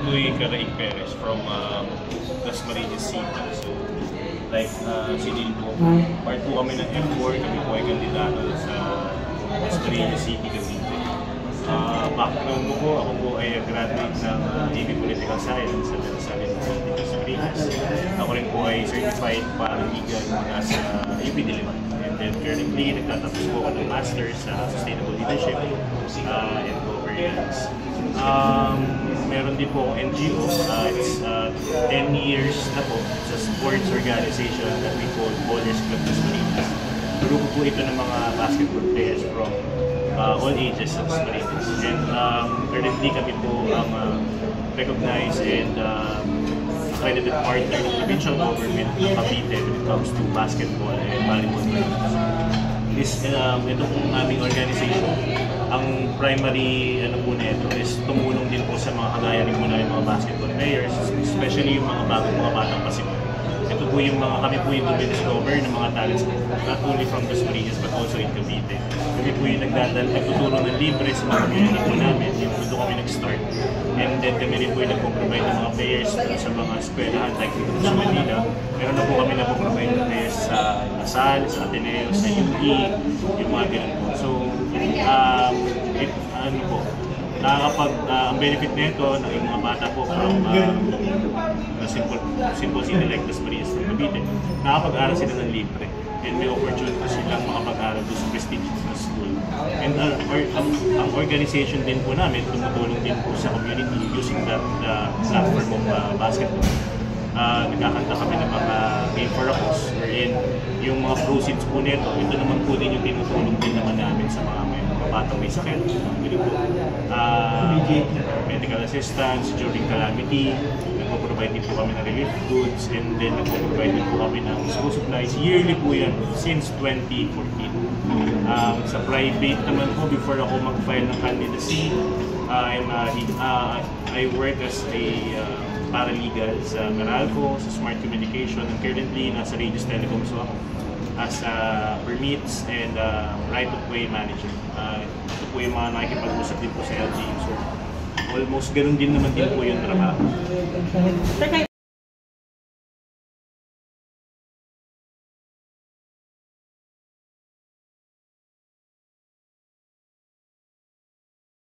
Tutoy Caraig Perez from Dasmariñas City. So, like, sinil po, part po kami ng F4, kami po ay kandidato sa Dasmariñas City, Cavite. Background ko po, ako po ay graduate ng AB Political Science sa Dasmariñas City, Dasmariñas. Ako rin po ay certified paralegal mula sa UP Diliman. And then currently, nagtatapos po ako ng Master's sa Sustainable Leadership and Governance. Meron din po akong NGO, it's 10 years na po sa sports organization that we call Ballers Club Dasmariñas. Grupo po ito ng mga basketball players from all ages sa Dasmariñas. And currently kami po ang recognized and accredited partner ng provincial government ng Cavite when it comes to basketball and volleyball. Ito pong aming organization, ang primary po nito is tumulong din po sa mga kagaya rin po na yung mga basketball players, especially yung mga batang Pacific. Ito po yung kami po yung discover ng mga talents not only from Dasmariñas but also in Cavite. Kami po yung nagtuturo ng libre sa mga community po namin, yung doon kami nag-start. And then kami rin po yung nagpo-provide ng mga players sa mga eskwelahan like sa Manila. Meron na po kami nagpo-provide ng players sa Lasal, sa Ateneo, sa UE, yung mga ganun po. So, ang benefit nito ng mga bata po from simple city like Dasmariñas ng Cavite, nakapag-aral sila ng libre and may opportunity silang makapag-aral sa prestigious na school. And ang organization din po namin tumutulong din po sa community using that platform of basketball. Nagkakanta kami ng mga game for a cause wherein yung mga proceeds po nito, ito naman po din yung tinutulong din naman namin sa mga batang may sakit, medical assistance during calamity, nagpo-provide din po kami ng relief goods, and then nagpo-provide din po kami ng school supplies. Yearly po yan since 2014. Sa private naman po, before ako mag-file ng candidacy, I work as a paralegal sa Meralco, sa Smart Communication, and currently nasa Regis Telecom so ako as permits and right-of-way manager. Ito po yung mga nakikipag-usap din po sa LGU. So, almost ganun din naman din po yung trabaho.